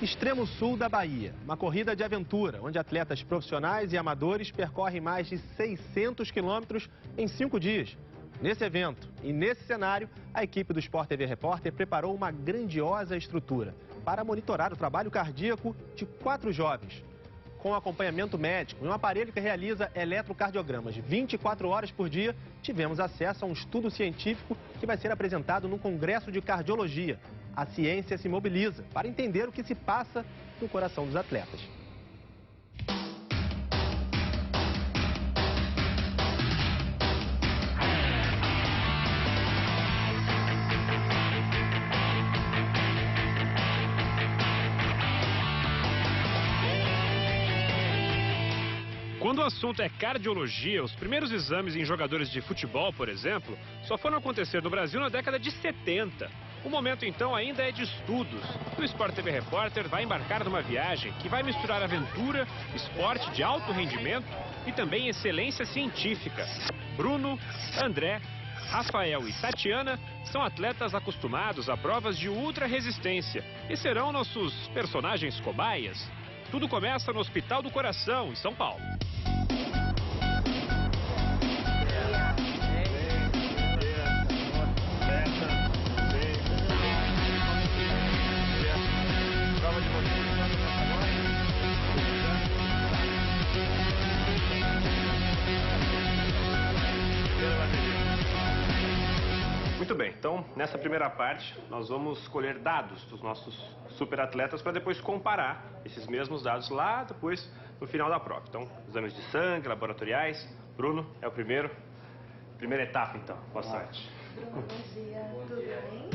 Extremo Sul da Bahia, uma corrida de aventura, onde atletas profissionais e amadores percorrem mais de 600 quilômetros em 5 dias. Nesse evento e nesse cenário, a equipe do Sport TV Repórter preparou uma grandiosa estrutura para monitorar o trabalho cardíaco de 4 jovens. Com acompanhamento médico e um aparelho que realiza eletrocardiogramas 24 horas por dia, tivemos acesso a um estudo científico que vai ser apresentado no Congresso de Cardiologia. A ciência se mobiliza para entender o que se passa no coração dos atletas. Quando o assunto é cardiologia, os primeiros exames em jogadores de futebol, por exemplo, só foram acontecer no Brasil na década de 70. O momento, então, ainda é de estudos. O Sport TV Repórter vai embarcar numa viagem que vai misturar aventura, esporte de alto rendimento e também excelência científica. Bruno, André, Rafael e Tatiana são atletas acostumados a provas de ultra resistência e serão nossos personagens cobaias. Tudo começa no Hospital do Coração, em São Paulo. Muito bem, então nessa primeira parte nós vamos escolher dados dos nossos superatletas para depois comparar esses mesmos dados lá depois no final da prova. Então, exames de sangue, laboratoriais. Bruno é o primeira etapa então. Boa sorte. Bom dia, tudo bem?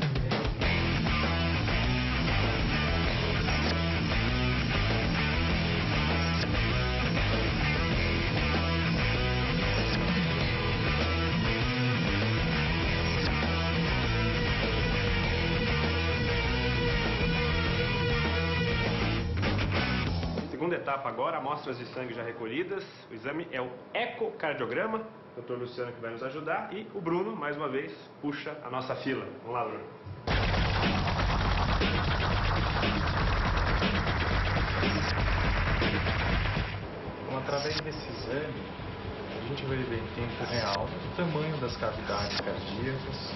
Segunda etapa agora, amostras de sangue já recolhidas. O exame é o ecocardiograma. O Dr. Luciano que vai nos ajudar. E o Bruno, mais uma vez, puxa a nossa fila. Vamos lá, Bruno. Então, através desse exame, a gente vai ver em tempo real o tamanho das cavidades cardíacas,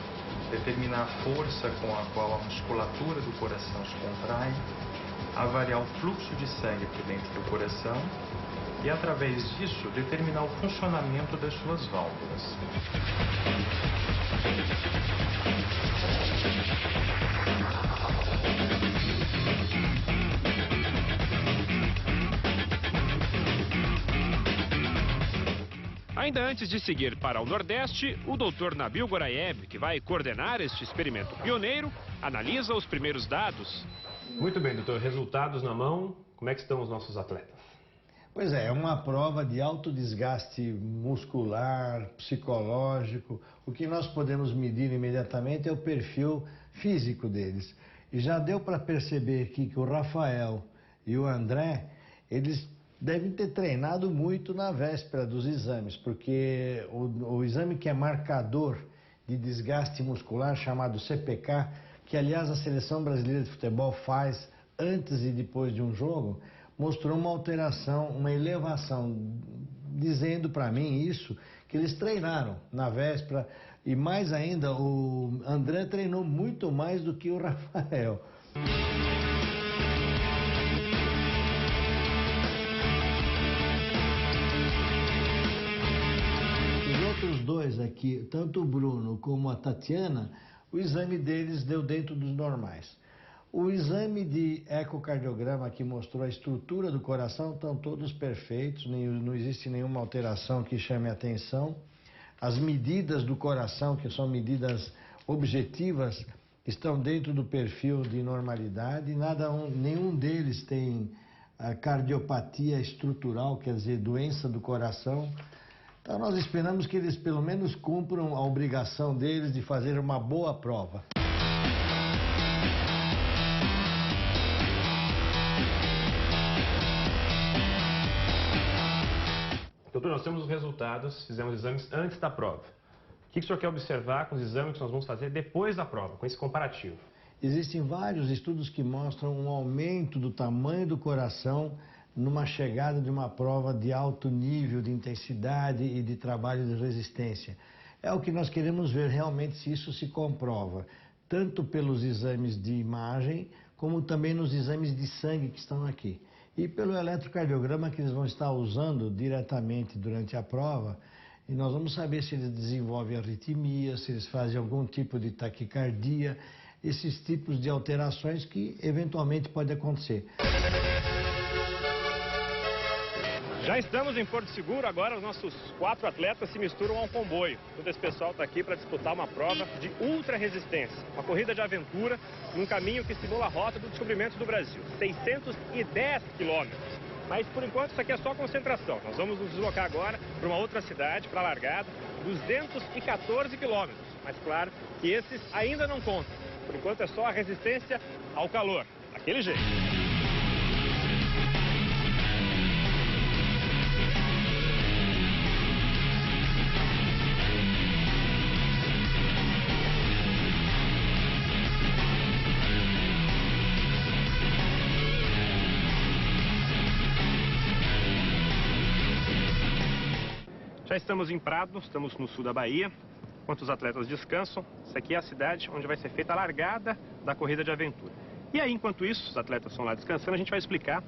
determinar a força com a qual a musculatura do coração se contrai, avaliar o fluxo de sangue por dentro do coração e, através disso, determinar o funcionamento das suas válvulas. Ainda antes de seguir para o Nordeste, o Dr. Nabil Gorayev, que vai coordenar este experimento pioneiro, analisa os primeiros dados. Muito bem, doutor. Resultados na mão. Como é que estão os nossos atletas? Pois é uma prova de alto desgaste muscular, psicológico. O que nós podemos medir imediatamente é o perfil físico deles. E já deu para perceber aqui que o Rafael e o André, eles devem ter treinado muito na véspera dos exames, porque o exame que é marcador de desgaste muscular, chamado CPK, que aliás a Seleção Brasileira de Futebol faz antes e depois de um jogo, mostrou uma alteração, uma elevação, dizendo para mim isso, que eles treinaram na véspera e mais ainda o André treinou muito mais do que o Rafael. Os outros dois aqui, tanto o Bruno como a Tatiana, o exame deles deu dentro dos normais. O exame de ecocardiograma que mostrou a estrutura do coração estão todos perfeitos, não existe nenhuma alteração que chame a atenção. As medidas do coração, que são medidas objetivas, estão dentro do perfil de normalidade. Nenhum deles tem cardiopatia estrutural, quer dizer, doença do coração. Então nós esperamos que eles pelo menos cumpram a obrigação deles de fazer uma boa prova. Doutor, nós temos os resultados, fizemos exames antes da prova. O que o senhor quer observar com os exames que nós vamos fazer depois da prova, com esse comparativo? Existem vários estudos que mostram um aumento do tamanho do coração numa chegada de uma prova de alto nível de intensidade e de trabalho de resistência. É o que nós queremos ver realmente se isso se comprova, tanto pelos exames de imagem, como também nos exames de sangue que estão aqui. E pelo eletrocardiograma que eles vão estar usando diretamente durante a prova, e nós vamos saber se eles desenvolvem arritmia, se eles fazem algum tipo de taquicardia, esses tipos de alterações que eventualmente podem acontecer. Já estamos em Porto Seguro, agora os nossos 4 atletas se misturam ao comboio. Todo esse pessoal está aqui para disputar uma prova de ultra resistência, uma corrida de aventura num caminho que simula a rota do descobrimento do Brasil, 610 quilômetros. Mas por enquanto isso aqui é só concentração. Nós vamos nos deslocar agora para uma outra cidade, para a largada, 214 quilômetros. Mas claro que esses ainda não contam. Por enquanto é só a resistência ao calor, daquele jeito. Já estamos em Prado, estamos no sul da Bahia. Enquanto os atletas descansam, essa aqui é a cidade onde vai ser feita a largada da corrida de aventura. E aí, enquanto isso, os atletas estão lá descansando, a gente vai explicar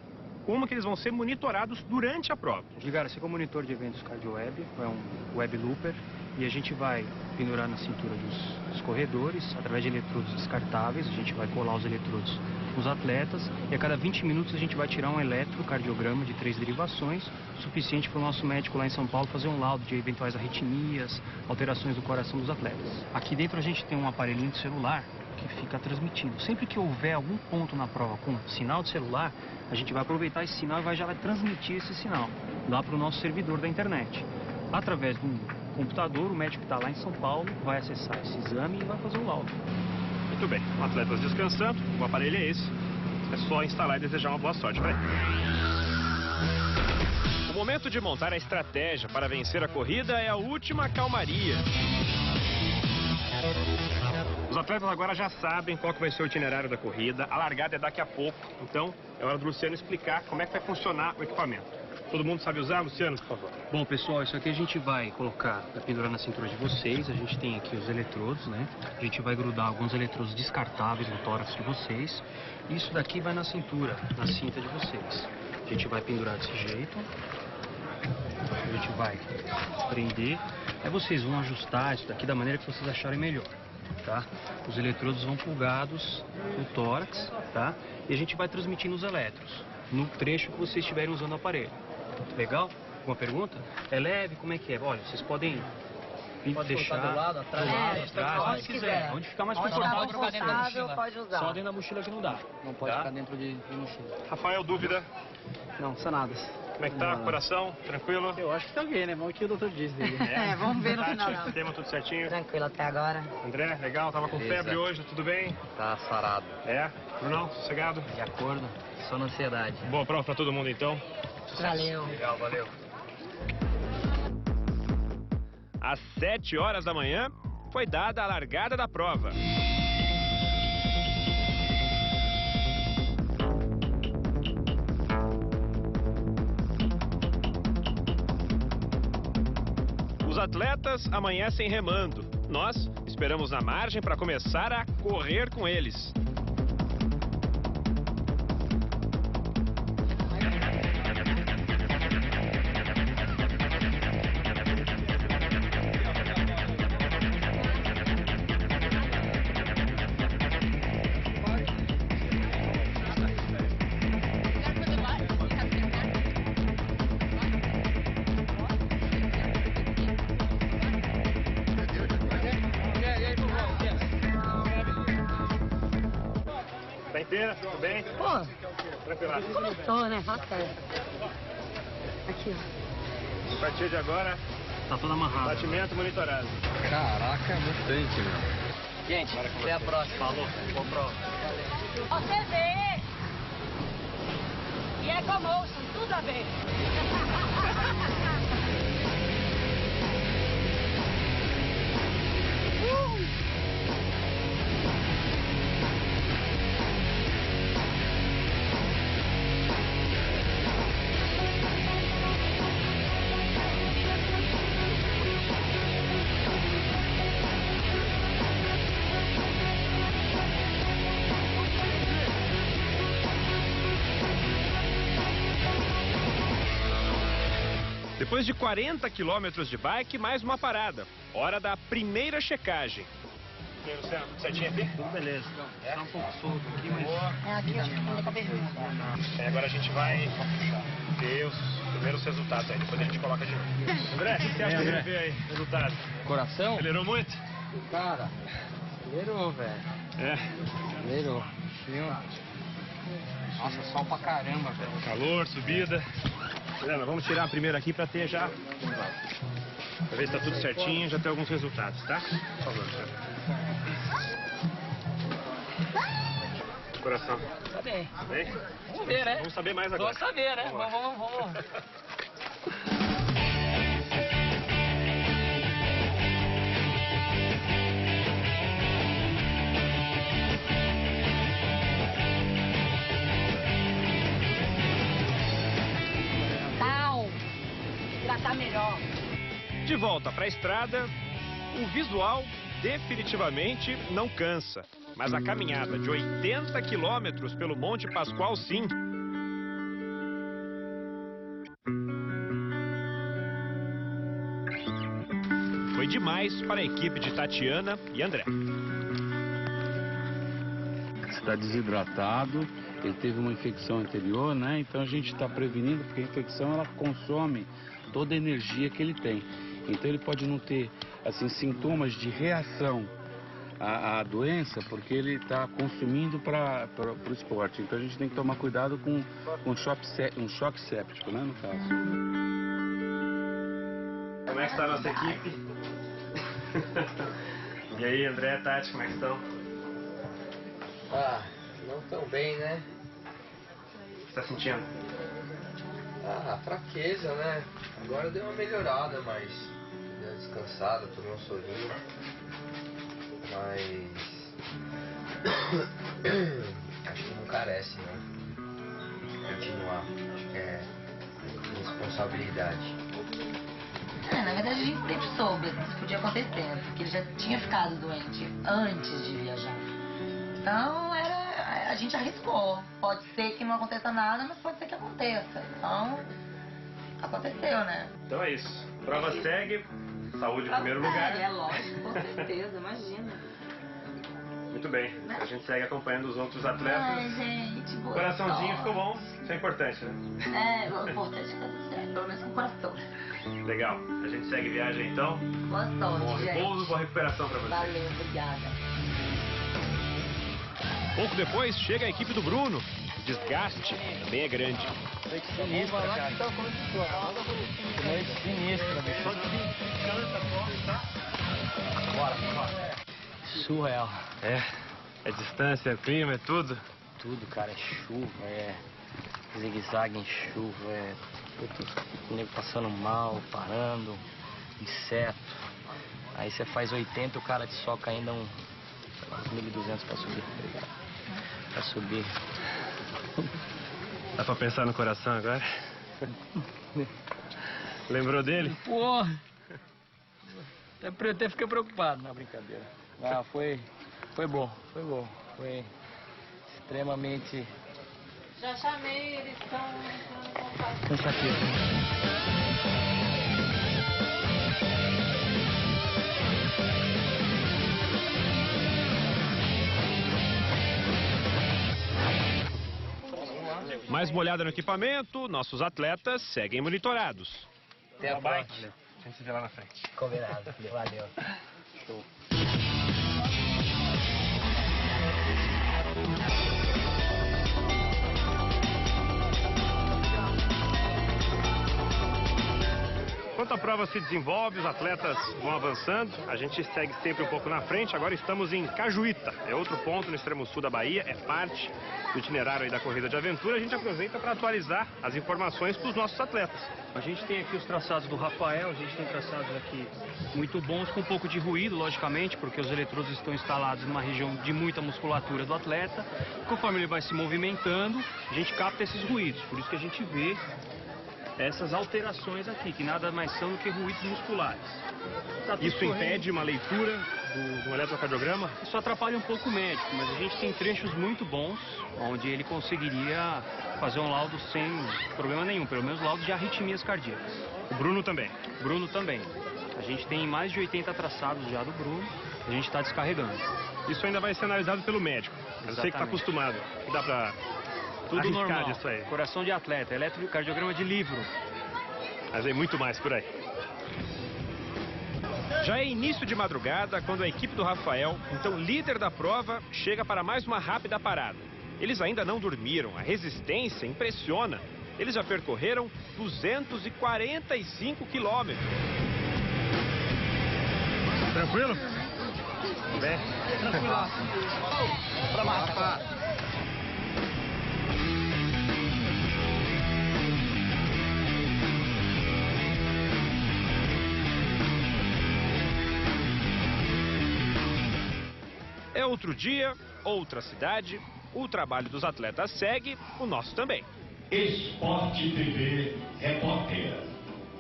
como que eles vão ser monitorados durante a prova. Edgar, esse aqui é o monitor de eventos CardioWeb, é um web looper, e a gente vai pendurar na cintura dos corredores, através de eletrodos descartáveis, a gente vai colar os eletrodos nos atletas, e a cada 20 minutos a gente vai tirar um eletrocardiograma de 3 derivações, suficiente para o nosso médico lá em São Paulo fazer um laudo de eventuais arritmias, alterações do coração dos atletas. Aqui dentro a gente tem um aparelhinho de celular que fica transmitindo. Sempre que houver algum ponto na prova com sinal de celular, a gente vai aproveitar esse sinal e já vai transmitir esse sinal lá para o nosso servidor da internet. Através de um computador, o médico que está lá em São Paulo vai acessar esse exame e vai fazer o laudo. Muito bem, atletas descansando, o aparelho é esse. É só instalar e desejar uma boa sorte para ele. O momento de montar a estratégia para vencer a corrida é a última calmaria. Os atletas agora já sabem qual que vai ser o itinerário da corrida, a largada é daqui a pouco, então é hora do Luciano explicar como é que vai funcionar o equipamento. Todo mundo sabe usar, Luciano, por favor? Bom, pessoal, isso aqui a gente vai colocar, vai pendurar na cintura de vocês. A gente tem aqui os eletrodos, né? A gente vai grudar alguns eletrodos descartáveis no tórax de vocês. Isso daqui vai na cintura, na cinta de vocês. A gente vai pendurar desse jeito. A gente vai prender. Aí vocês vão ajustar isso daqui da maneira que vocês acharem melhor, tá? Os eletrodos vão plugados no tórax, tá? E a gente vai transmitindo os elétrons no trecho que vocês estiverem usando o aparelho. Legal? Alguma pergunta? É leve? Como é que é? Olha, vocês podem deixar do lado, atrás, onde quiser. Onde ficar mais confortável para dentro da mochila. Pode usar. Só dentro da mochila que não dá. Não pode Tá? ficar dentro de mochila. Rafael, dúvida? Não, sanadas. Como é que tá? Coração? Tranquilo? Eu acho que tá bem, né? Vamos que o doutor diz dele. Vamos ver no Tati, final. sistema tudo certinho? Tranquilo até agora. André, legal? Tava com Beleza. febre hoje, tudo bem? Tá sarado. É? Brunão, sossegado? De acordo? Só na ansiedade. Boa prova pra todo mundo, então. Valeu. Legal, valeu. Às 7 horas da manhã, foi dada a largada da prova. Os atletas amanhecem remando. Nós esperamos na margem para começar a correr com eles. Tá inteira? Tudo bem? Pô, Tranquila. tô, né? Até. Aqui, ó. A partir de agora, Tá tudo amarrado. batimento monitorado. Caraca, é bastante, meu. Gente, até a próxima. Falou. Boa prova. Você vê. E é Ecomotion, tudo a ver. Depois de 40 quilômetros de bike, mais uma parada. Hora da primeira checagem. E aí, Luciano, tudo certinho aqui? Tudo beleza. Tá um pouco solto aqui, mas... Aqui acho que não tá bem. Agora a gente vai ver os primeiros resultados aí, depois a gente coloca de novo. André, o que você acha que a gente vê aí? Resultado? Coração? Acelerou muito? Cara, acelerou, velho. É. Acelerou. Nossa, sol pra caramba, velho. Calor, subida. Helena, vamos tirar a primeira aqui pra ter já... Pra ver se tá tudo certinho, já ter alguns resultados, tá? Por favor, Luciano. Coração. Tá bem. Tá bem? Vamos ver, né? Vamos saber mais agora. Vamos saber, né? Vamos lá. Vamos. Já tá melhor. De volta pra estrada, o visual definitivamente não cansa. Mas a caminhada de 80 quilômetros pelo Monte Pascoal, sim. Foi demais para a equipe de Tatiana e André. Está desidratado, ele teve uma infecção anterior, né? Então a gente está prevenindo, porque a infecção ela consome toda a energia que ele tem. Então ele pode não ter assim sintomas de reação à doença, porque ele está consumindo para o esporte. Então a gente tem que tomar cuidado com um choque séptico, né, no caso. Como é que está a nossa equipe? E aí, André, Tati, como é que estão? Ah, não tão bem, né? O que você está sentindo? Ah, fraqueza, né? Agora deu uma melhorada, mas deu uma descansada, tomei um soninho. Mas acho que não carece, né? Continuar. Acho que é responsabilidade. Na verdade a gente sempre soube que isso podia acontecer, porque ele já tinha ficado doente antes de viajar. Então a gente arriscou. Pode ser que não aconteça nada, mas pode ser que aconteça. Então, aconteceu, né? Então é isso. Prova segue. Saúde em primeiro lugar. É lógico, com certeza, imagina. Muito bem. A gente segue acompanhando os outros atletas. Ai, gente, boa Coraçãozinho sorte. ficou bom. Isso é importante, né? É, o importante é que tudo certo, pelo menos com o coração. Legal. A gente segue viagem então. Boa sorte, Bom gente. repouso, boa recuperação pra você. Valeu, obrigada. Pouco depois chega a equipe do Bruno. O desgaste também é grande. Sinistra, cara. Sinistra, bicho. Bora. Surreal. É distância, clima, é tudo. Tudo, cara. É chuva, é zigue-zague em chuva, é nego passando mal, parando, inseto. Aí você faz 80 e o cara te soca ainda uns 1.200 pra subir. Pra subir. Dá pra pensar no coração agora? Lembrou dele? Porra! Até fiquei preocupado na brincadeira. Ah, foi bom. Foi extremamente... Já chamei, eles estão... cansativo. Mais uma olhada no equipamento, nossos atletas seguem monitorados. Até a bike. A gente se vê lá na frente. Combinado. Valeu. Show. Enquanto a prova se desenvolve, os atletas vão avançando, a gente segue sempre um pouco na frente. Agora estamos em Cajuíta, é outro ponto no extremo sul da Bahia, é parte do itinerário aí da corrida de aventura. A gente aproveita para atualizar as informações para os nossos atletas. A gente tem aqui os traçados do Rafael, a gente tem traçados aqui muito bons, com um pouco de ruído, logicamente, porque os eletrodos estão instalados numa região de muita musculatura do atleta. Conforme ele vai se movimentando, a gente capta esses ruídos, por isso que a gente vê essas alterações aqui, que nada mais são do que ruídos musculares. Tá tudo Isso correndo. impede uma leitura do eletrocardiograma? Isso atrapalha um pouco o médico, mas a gente tem trechos muito bons, onde ele conseguiria fazer um laudo sem problema nenhum, pelo menos laudo de arritmias cardíacas. O Bruno também? Bruno também. A gente tem mais de 80 traçados já do Bruno, a gente está descarregando. Isso ainda vai ser analisado pelo médico. Mas você que está acostumado, dá pra tudo arriscar normal. Disso aí. Coração de atleta, eletrocardiograma de livro. Mas é muito mais por aí. Já é início de madrugada quando a equipe do Rafael, então líder da prova, chega para mais uma rápida parada. Eles ainda não dormiram, a resistência impressiona. Eles já percorreram 245 quilômetros. Tranquilo? Bem. Tranquilo. Pra mata. É outro dia, outra cidade, o trabalho dos atletas segue, o nosso também. Esporte TV Repórter.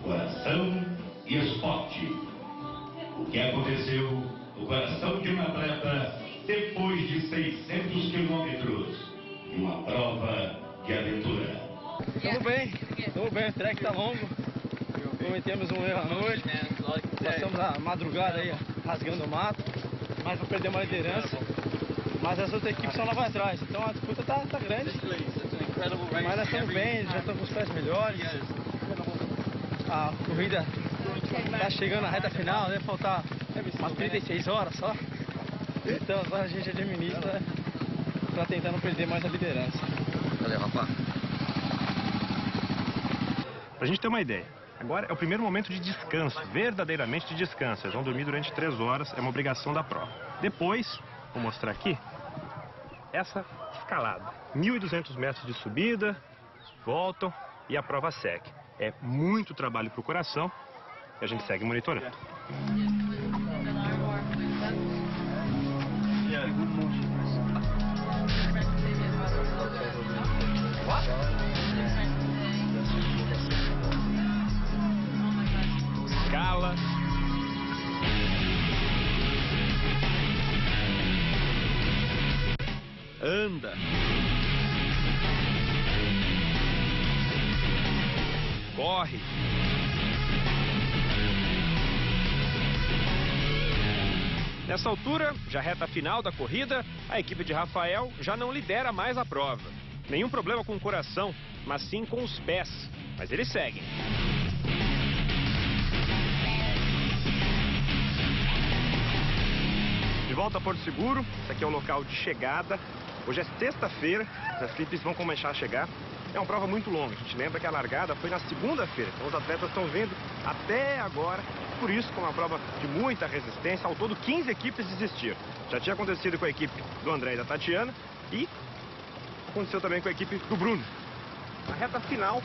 Coração e esporte. O que aconteceu no coração de um atleta depois de 600 quilômetros de uma prova de aventura. Tamo bem, o trek tá longo. Cometemos um erro à noite. Passamos a madrugada aí rasgando o mato, mas não perdemos a liderança. Mas as outras equipes estão lá para trás, então a disputa tá grande. Mas nós estamos bem, já estamos com os pés melhores. A corrida tá chegando na reta final, deve faltar umas 36 horas só. Então agora a gente administra para tentar não perder mais a liderança. Valeu, rapaz. Pra gente ter uma ideia, agora é o primeiro momento de descanso, verdadeiramente de descanso. Eles vão dormir durante 3 horas, é uma obrigação da prova. Depois, vou mostrar aqui, essa escalada. 1.200 metros de subida, voltam e a prova segue. É muito trabalho pro coração e a gente segue monitorando. Escala. Anda. Corre. Nessa altura, já reta final da corrida, a equipe de Rafael já não lidera mais a prova. Nenhum problema com o coração, mas sim com os pés. Mas eles seguem. De volta a Porto Seguro, esse aqui é o local de chegada. Hoje é sexta-feira, as equipes vão começar a chegar. É uma prova muito longa, a gente lembra que a largada foi na segunda-feira. Então os atletas estão vindo até agora, por isso com uma prova de muita resistência. Ao todo 15 equipes desistiram. Já tinha acontecido com a equipe do André e da Tatiana e aconteceu também com a equipe do Bruno. Na reta final,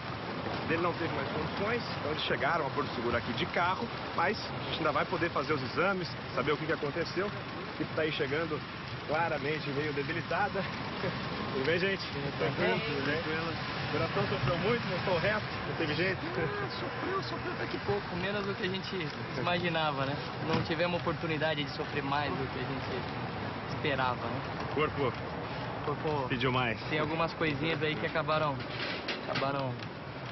dele não teve mais condições, então eles chegaram a Porto Seguro aqui de carro, mas a gente ainda vai poder fazer os exames, saber o que aconteceu. A equipe está aí chegando claramente meio debilitada. Tudo bem, gente? Tranquilo? O coração sofreu muito, não foi o resto, não teve jeito? Sofreu até que pouco, menos do que a gente imaginava, né? Não tivemos oportunidade de sofrer mais do que a gente esperava, né? O corpo pediu mais. Tem algumas coisinhas aí que acabaram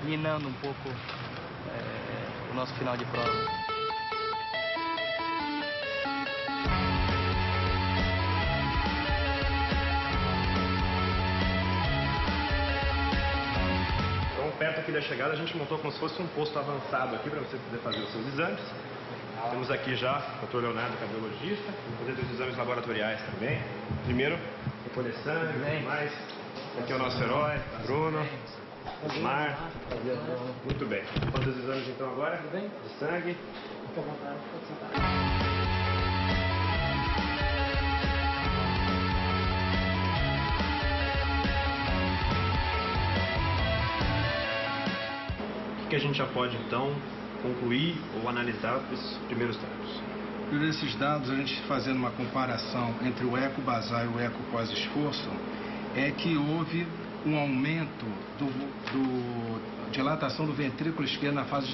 minando um pouco o nosso final de prova. Perto aqui da chegada, a gente montou como se fosse um posto avançado aqui para você poder fazer os seus exames. Temos aqui já o Dr. Leonardo, cardiologista, vamos fazer os exames laboratoriais também. Primeiro, recolher sangue e tudo mais. Aqui é o nosso herói, Bruno, Osmar. Muito bem. Vamos fazer os exames então agora de sangue. Fica à vontade, pode sentar. Que a gente já pode, então, concluir ou analisar esses primeiros dados? Por esses dados, a gente fazendo uma comparação entre o eco basal e o eco pós-esforço, é que houve um aumento de dilatação do ventrículo esquerdo na fase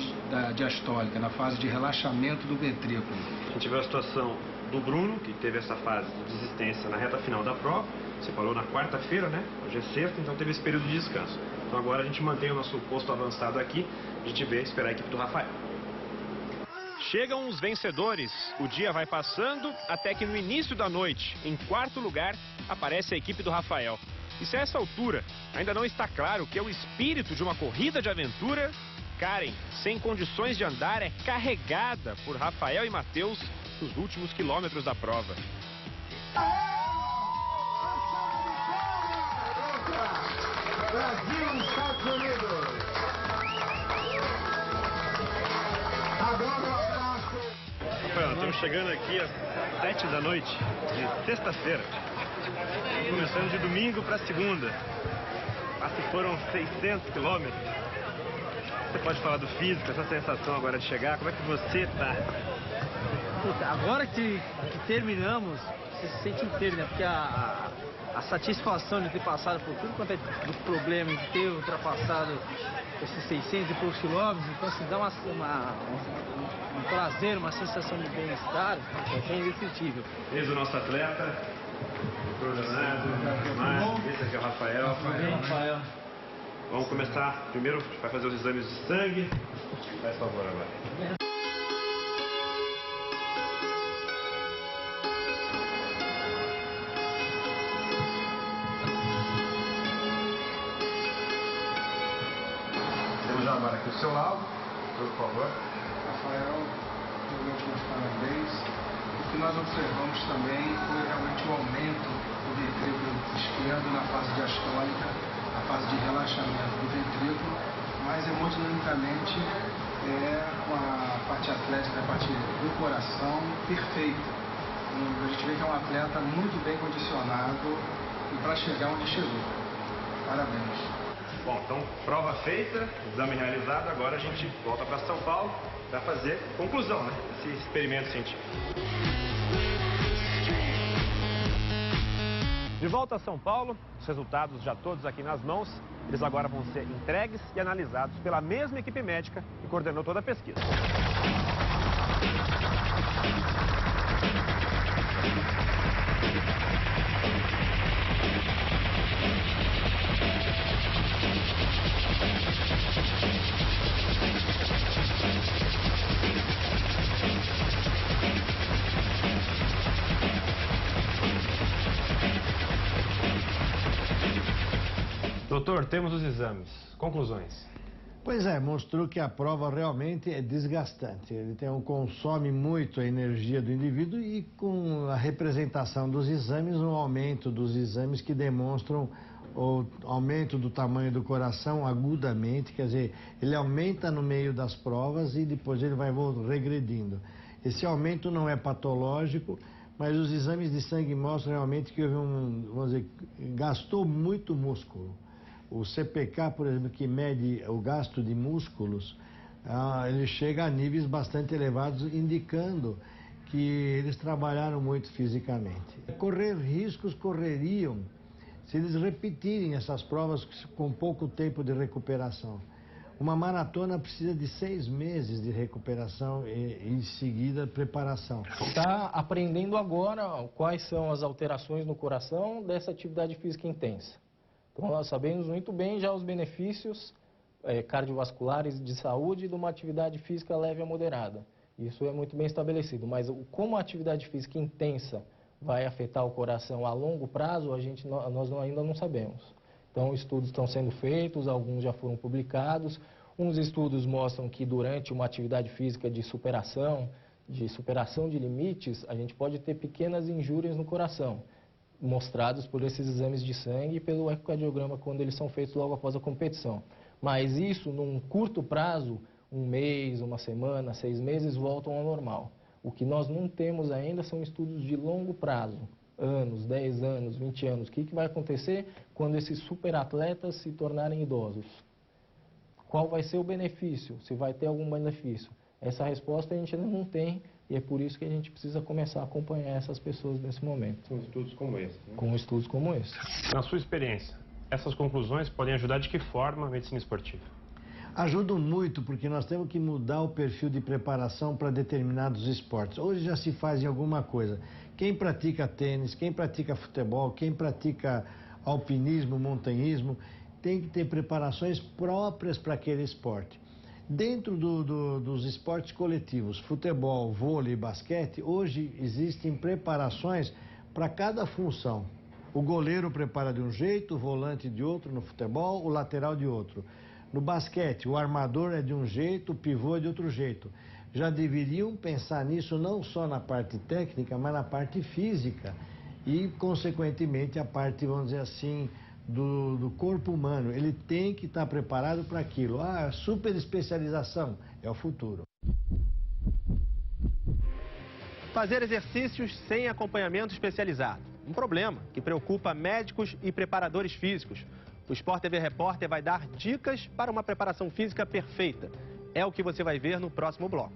diastólica, na fase de relaxamento do ventrículo. A gente viu a situação do Bruno, que teve essa fase de desistência na reta final da prova. Você parou na quarta-feira, né? Hoje é sexta, então teve esse período de descanso. Então agora a gente mantém o nosso posto avançado aqui, a gente vê, esperar a equipe do Rafael. Chegam os vencedores, o dia vai passando, até que no início da noite, em quarto lugar, aparece a equipe do Rafael. E se a essa altura ainda não está claro que é o espírito de uma corrida de aventura, Karen, sem condições de andar, é carregada por Rafael e Matheus nos últimos quilômetros da prova. Brasil, Estados Unidos. Rafael, estamos chegando aqui às 7 da noite de sexta-feira. Começando de domingo para segunda. Se foram 600 quilômetros. Você pode falar do físico, essa sensação agora de chegar, como é que você está? Agora que terminamos, você se sente inteiro, né? Porque a satisfação de ter passado por tudo quanto é dos problemas, de ter ultrapassado esses 600 e poucos quilômetros, então se dá um prazer, uma sensação de bem-estar, que é indescritível. Eis o nosso atleta, o Dr. Leonardo, esse aqui é o Rafael. Vamos começar, primeiro vai fazer os exames de sangue. Faz favor agora. Temos agora aqui o seu laudo, por favor. Rafael, meus parabéns. O que nós observamos também foi realmente o aumento do ventrículo esquerdo na fase diastólica, na fase de relaxamento do ventrículo, mas hemodinamicamente é a parte atlética, a parte do coração perfeita. A gente vê que é um atleta muito bem condicionado e para chegar onde chegou. Parabéns. Bom, então prova feita, exame realizado, agora a gente volta para São Paulo para fazer conclusão, né? Esse experimento científico. De volta a São Paulo, os resultados já todos aqui nas mãos, eles agora vão ser entregues e analisados pela mesma equipe médica que coordenou toda a pesquisa. Doutor, temos os exames. Conclusões. Pois é, mostrou que a prova realmente é desgastante. Ele consome muito a energia do indivíduo e com a representação dos exames, um aumento dos exames que demonstram o aumento do tamanho do coração agudamente, quer dizer, ele aumenta no meio das provas e depois ele vai regredindo. Esse aumento não é patológico, mas os exames de sangue mostram realmente que houve vamos dizer, gastou muito músculo. O CPK, por exemplo, que mede o gasto de músculos, ele chega a níveis bastante elevados, indicando que eles trabalharam muito fisicamente. Correr riscos correriam se eles repetirem essas provas com pouco tempo de recuperação. Uma maratona precisa de 6 meses de recuperação e em seguida preparação. Está aprendendo agora quais são as alterações no coração dessa atividade física intensa. Então nós sabemos muito bem já os benefícios cardiovasculares de saúde de uma atividade física leve a moderada. Isso é muito bem estabelecido, mas como a atividade física intensa vai afetar o coração a longo prazo, nós ainda não sabemos. Então estudos estão sendo feitos, alguns já foram publicados. Uns estudos mostram que durante uma atividade física de superação de limites, a gente pode ter pequenas injúrias no coração, mostrados por esses exames de sangue e pelo ecocardiograma quando eles são feitos logo após a competição. Mas isso, num curto prazo, 1 mês, 1 semana, 6 meses, voltam ao normal. O que nós não temos ainda são estudos de longo prazo, anos, 10 anos, 20 anos. O que vai acontecer quando esses superatletas se tornarem idosos? Qual vai ser o benefício? Se vai ter algum benefício? Essa resposta a gente ainda não tem. E é por isso que a gente precisa começar a acompanhar essas pessoas nesse momento. Com estudos como esse. Né? Com estudos como esse. Na sua experiência, Essas conclusões podem ajudar de que forma a medicina esportiva? Ajudam muito, porque nós temos que mudar o perfil de preparação para determinados esportes. Hoje já se faz em alguma coisa. Quem pratica tênis, quem pratica futebol, quem pratica alpinismo, montanhismo, tem que ter preparações próprias para aquele esporte. Dentro dos esportes coletivos, futebol, vôlei e basquete, hoje existem preparações para cada função. O goleiro prepara de um jeito, o volante de outro no futebol, o lateral de outro. No basquete, o armador é de um jeito, o pivô é de outro jeito. Já deveriam pensar nisso não só na parte técnica, mas na parte física e, consequentemente, a parte, vamos dizer assim, do corpo humano. Ele tem que estar preparado para aquilo. Ah, super especialização é o futuro. Fazer exercícios sem acompanhamento especializado. Um problema que preocupa médicos e preparadores físicos. O Sport TV Repórter vai dar dicas para uma preparação física perfeita. É o que você vai ver no próximo bloco.